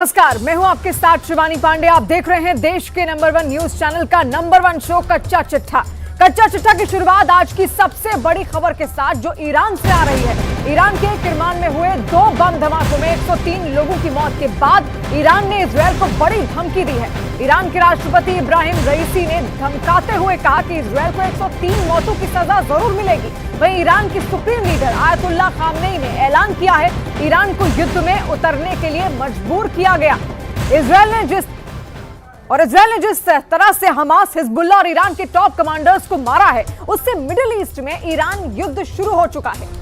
नमस्कार, मैं हूं आपके साथ शिवानी पांडे। आप देख रहे हैं देश के नंबर 1 न्यूज चैनल का नंबर 1 शो कच्चा चिट्ठा। कच्चा चिट्ठा की शुरुआत आज की सबसे बड़ी खबर के साथ जो ईरान से आ रही है। ईरान के किरमान में हुए 2 बम धमाकों में 103 लोगों की मौत के बाद ईरान ने इजरायल को बड़ी धमकी दी है। ईरान के राष्ट्रपति इब्राहिम रईसी ने धमकाते हुए कहा कि इजरायल को 103 मौतों की सजा जरूर मिलेगी। वहीं ईरान की सुप्रीम लीडर आयतुल्लाह खामनेई ने ऐलान किया है ईरान को युद्ध में उतरने के लिए मजबूर किया गया। इजरायल ने जिस तरह से हमास, हिजबुल्लाह और ईरान के टॉप कमांडर्स को मारा है, उससे मिडिल ईस्ट में ईरान युद्ध शुरू हो चुका है।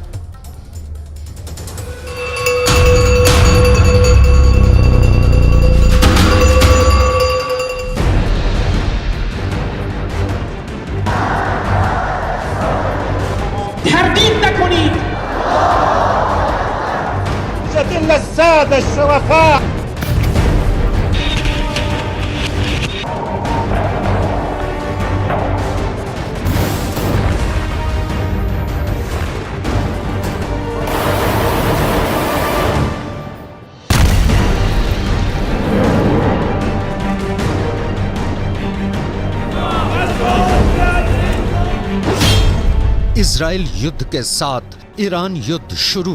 इजराइल युद्ध के साथ ईरान युद्ध शुरू।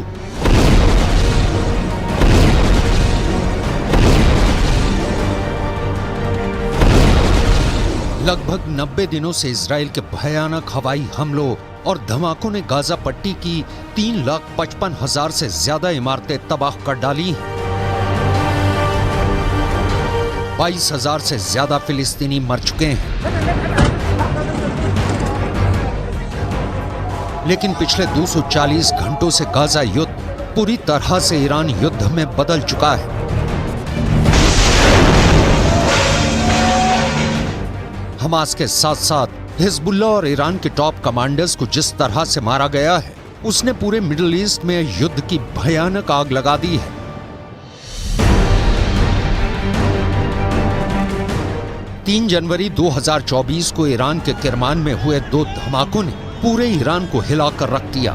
लगभग 90 दिनों से इजराइल के भयानक हवाई हमलों और धमाकों ने गाजा पट्टी की 3,55,000 से ज्यादा इमारतें तबाह कर डाली हैं। 22,000 से ज्यादा फिलिस्तीनी मर चुके हैं। लेकिन पिछले 240 घंटों से गाजा युद्ध पूरी तरह से ईरान युद्ध में बदल चुका है। हमास के साथ साथ हिजबुल्लाह और ईरान के टॉप कमांडर्स को जिस तरह से मारा गया है, उसने पूरे मिडिल ईस्ट में युद्ध की भयानक आग लगा दी है। तीन जनवरी 2024 को ईरान के किरमान में हुए 2 धमाकों ने पूरे ईरान को हिलाकर रख दिया।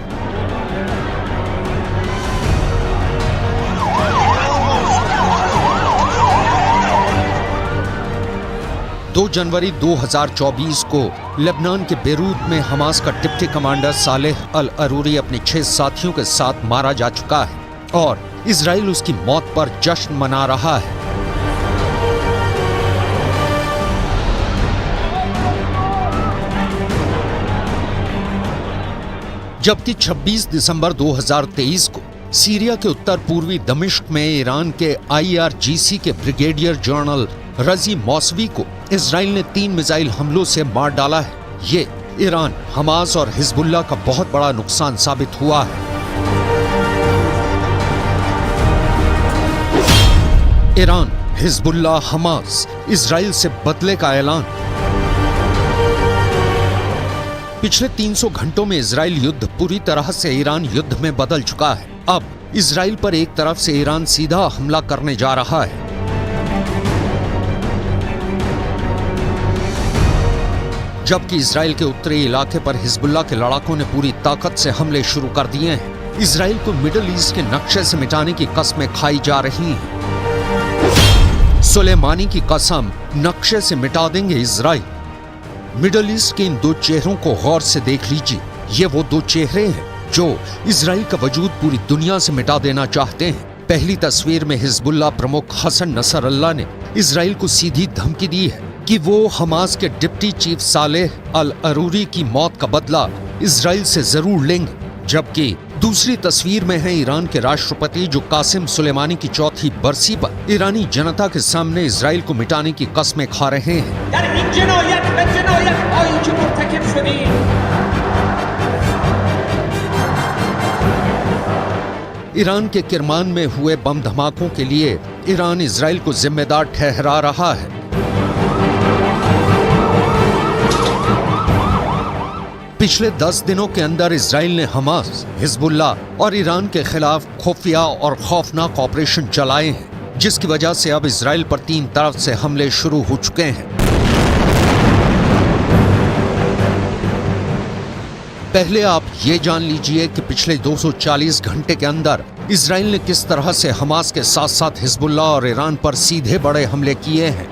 दो जनवरी 2024 को लेबनान के बेरूत में हमास का डिप्टी कमांडर सालेह अल अरूरी अपने 6 साथियों के साथ मारा जा चुका है और इजराइल उसकी मौत पर जश्न मना रहा है। जबकि 26 दिसंबर 2023 को सीरिया के उत्तर पूर्वी दमिश्क में ईरान के IRGC के ब्रिगेडियर जनरल रजी मौसवी को इजराइल ने 3 मिसाइल हमलों से मार डाला है। ये ईरान, हमास और हिजबुल्लाह का बहुत बड़ा नुकसान साबित हुआ है। ईरान, हिजबुल्लाह, हमास, इजराइल से बदले का ऐलान। पिछले 300 घंटों में इजराइल युद्ध पूरी तरह से ईरान युद्ध में बदल चुका है। अब इजराइल पर एक तरफ से ईरान सीधा हमला करने जा रहा है। जबकि इजराइल के उत्तरी इलाके पर हिजबुल्लाह के लड़ाकों ने पूरी ताकत से हमले शुरू कर दिए हैं। इजराइल को मिडिल ईस्ट के नक्शे से मिटाने की कस्में खाई जा रही हैं। सुलेमानी की कसम, नक्शे से मिटा देंगे इजराइल। मिडिल ईस्ट के इन 2 चेहरों को गौर से देख लीजिए। ये वो 2 चेहरे हैं जो इजराइल का वजूद पूरी दुनिया से मिटा देना चाहते हैं। पहली तस्वीर में हिजबुल्लाह प्रमुख हसन नसरल्लाह ने इजराइल को सीधी धमकी दी है कि वो हमास के डिप्टी चीफ सालेह अल अरूरी की मौत का बदला इजराइल से जरूर लेंगे। जबकि दूसरी तस्वीर में है ईरान के राष्ट्रपति जो कासिम सुलेमानी की 4थी बरसी पर ईरानी जनता के सामने इजराइल को मिटाने की कस्में खा रहे हैं। ईरान के किरमान में हुए बम धमाकों के लिए ईरान इजराइल को जिम्मेदार ठहरा रहा है। पिछले 10 दिनों के अंदर इजराइल ने हमास, हिजबुल्लाह और ईरान के खिलाफ खुफिया और खौफनाक ऑपरेशन चलाए हैं, जिसकी वजह से अब इजराइल पर 3 तरफ से हमले शुरू हो चुके हैं। पहले आप ये जान लीजिए कि पिछले 240 घंटे के अंदर इजराइल ने किस तरह से हमास के साथ साथ हिजबुल्लाह और ईरान पर सीधे बड़े हमले किए हैं।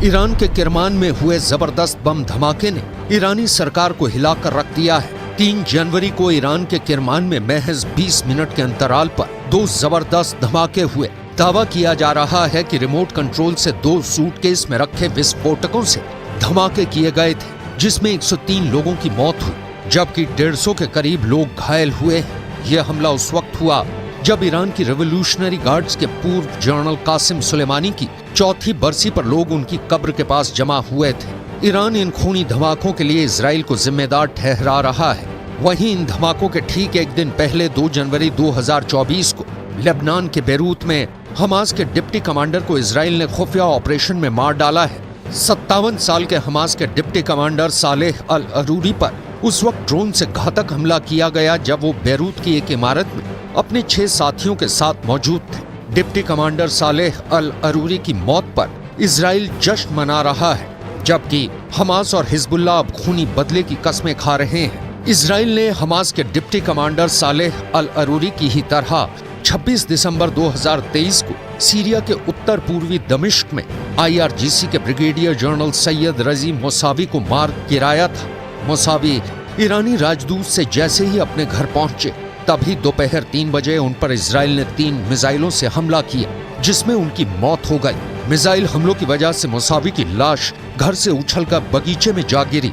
ईरान के किरमान में हुए जबरदस्त बम धमाके ने ईरानी सरकार को हिलाकर रख दिया है। 3 जनवरी को ईरान के किरमान में महज 20 मिनट के अंतराल पर 2 जबरदस्त धमाके हुए। दावा किया जा रहा है कि रिमोट कंट्रोल से 2 सूटकेस में रखे विस्फोटकों से धमाके किए गए थे, जिसमें 103 लोगों की मौत हुई, जबकि 150 के करीब लोग घायल हुए। यह हमला उस वक्त हुआ जब ईरान की रेवोल्यूशनरी गार्ड्स के पूर्व जनरल कासिम सुलेमानी की 4थी बरसी पर लोग उनकी कब्र के पास जमा हुए थे। ईरान इन खूनी धमाकों के लिए इजराइल को जिम्मेदार ठहरा रहा है। वहीं इन धमाकों के ठीक एक दिन पहले 2 जनवरी 2024 को लेबनान के बेरूत में हमास के डिप्टी कमांडर को इजराइल ने खुफिया ऑपरेशन में मार डाला है। 57 साल के हमास के डिप्टी कमांडर सालेह अल अरूरी पर उस वक्त ड्रोन से घातक हमला किया गया जब वो बेरूत की एक इमारत में अपने 6 साथियों के साथ मौजूद थे। डिप्टी कमांडर सालेह अल अरूरी की मौत पर इजराइल जश्न मना रहा है, जबकि हमास और हिजबुल्लाह अब खूनी बदले की कस्में खा रहे हैं। इजराइल ने हमास के डिप्टी कमांडर सालेह अल अरूरी की ही तरह 26 दिसंबर 2023 को सीरिया के उत्तर पूर्वी दमिश्क में IRGC के ब्रिगेडियर जनरल सैयद रजी मोसावी को मार गिराया था। मोसावी ईरानी राजदूत से जैसे ही अपने घर पहुंचे तभी दोपहर 3 बजे उन पर इजराइल ने 3 मिसाइलों से हमला किया, जिसमें उनकी मौत हो गई। मिसाइल हमलों की वजह से मोसावी की लाश घर से उछलकर बगीचे में जा गिरी।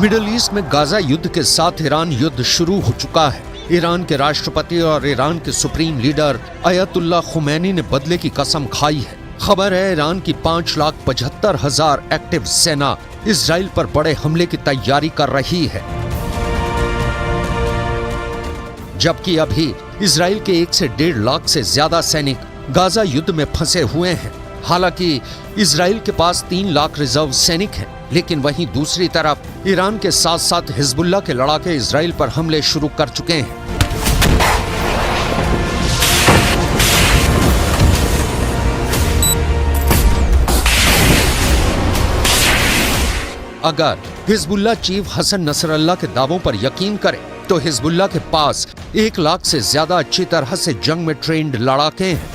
मिडिल ईस्ट में गाजा युद्ध के साथ ईरान युद्ध शुरू हो चुका है। ईरान के राष्ट्रपति और ईरान के सुप्रीम लीडर अयतुल्ला खुमैनी ने बदले की कसम खाई है। खबर है ईरान की 5,75,000 एक्टिव सेना इजराइल पर बड़े हमले की तैयारी कर रही है, जबकि अभी इजराइल के 1 से 1.5 लाख से ज्यादा सैनिक गाजा युद्ध में फंसे हुए हैं। हालांकि इजराइल के पास 3 लाख रिजर्व सैनिक हैं, लेकिन वहीं दूसरी तरफ ईरान के साथ साथ हिजबुल्लाह के लड़ाके इजराइल पर हमले शुरू कर चुके हैं। अगर हिजबुल्लाह चीफ हसन नसरल्लाह के दावों पर यकीन करें तो हिजबुल्लाह के पास 1 लाख से ज्यादा अच्छी तरह से जंग में ट्रेंड लड़ाके हैं।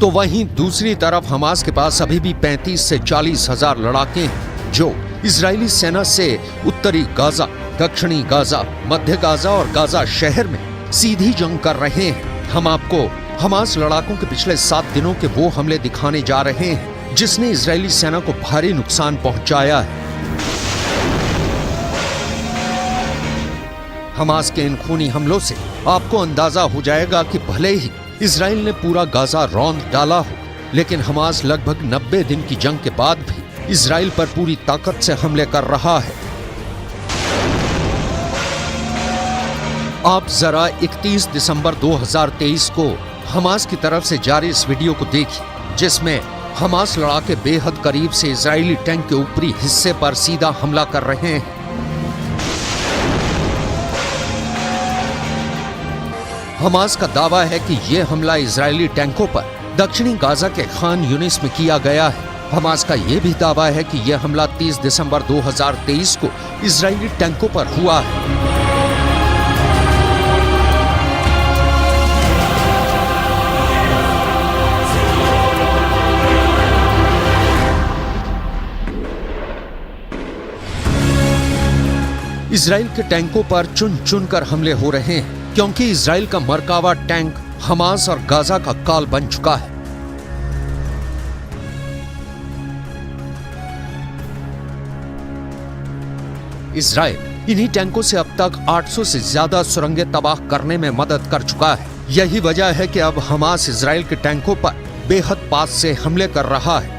तो वहीं दूसरी तरफ हमास के पास अभी भी 35 से 40 हजार लड़ाके हैं जो इजरायली सेना से उत्तरी गाजा, दक्षिणी गाजा, मध्य गाजा और गाजा शहर में सीधी जंग कर रहे हैं। हम आपको हमास लड़ाकों के पिछले 7 दिनों के वो हमले दिखाने जा रहे हैं जिसने इजरायली सेना को भारी नुकसान पहुंचाया है। हमास के इन खूनी हमलों से आपको अंदाजा हो जाएगा कि भले ही इजराइल ने पूरा गाजा रौंद डाला हो, लेकिन हमास लगभग 90 दिन की जंग के बाद भी इजराइल पर पूरी ताकत से हमले कर रहा है। आप जरा 31 दिसंबर 2023 को हमास की तरफ से जारी इस वीडियो को देखिए, जिसमें हमास लड़ाके बेहद करीब से इजरायली टैंक के ऊपरी हिस्से पर सीधा हमला कर रहे हैं। हमास का दावा है कि यह हमला इजरायली टैंकों पर दक्षिणी गाजा के खान यूनिस में किया गया है। हमास का यह भी दावा है कि यह हमला 30 दिसंबर 2023 को इजरायली टैंकों पर हुआ है। इजराइल के टैंकों पर चुन चुन कर हमले हो रहे हैं। क्योंकि इजराइल का मरकावा टैंक हमास और गाजा का काल बन चुका है। इजराइल इन्हीं टैंकों से अब तक 800 से ज्यादा सुरंगें तबाह करने में मदद कर चुका है। यही वजह है कि अब हमास इजराइल के टैंकों पर बेहद पास से हमले कर रहा है।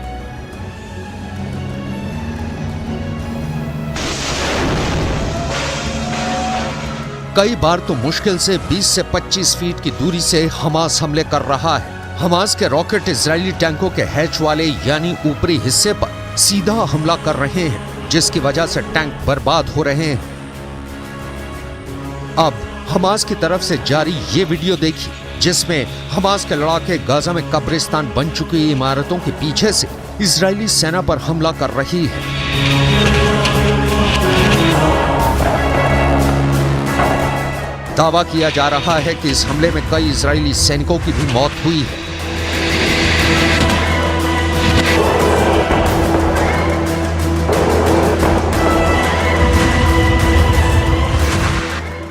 कई बार तो मुश्किल से 20 से 25 फीट की दूरी से हमास हमले कर रहा है। हमास के रॉकेट इजरायली टैंकों के हैच वाले यानी ऊपरी हिस्से पर सीधा हमला कर रहे हैं, जिसकी वजह से टैंक बर्बाद हो रहे हैं। अब हमास की तरफ से जारी ये वीडियो देखिए, जिसमें हमास के लड़ाके गाजा में कब्रिस्तान बन चुकी इमारतों के पीछे से इजरायली सेना पर हमला कर रही है। दावा किया जा रहा है कि इस हमले में कई इजरायली सैनिकों की भी मौत हुई है।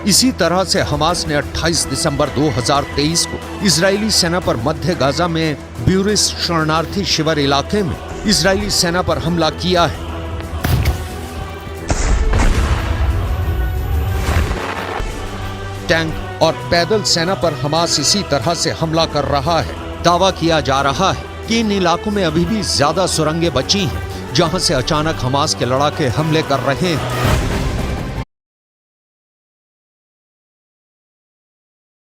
इसी तरह से हमास ने 28 दिसंबर 2023 को इजरायली सेना पर मध्य गाजा में ब्यूरिस शरणार्थी शिविर इलाके में इजरायली सेना पर हमला किया है। टैंक और पैदल सेना पर हमास इसी तरह से हमला कर रहा है। दावा किया जा रहा है कि इन इलाकों में अभी भी ज्यादा सुरंगें बची हैं, जहां से अचानक हमास के लड़ाके हमले कर रहे हैं।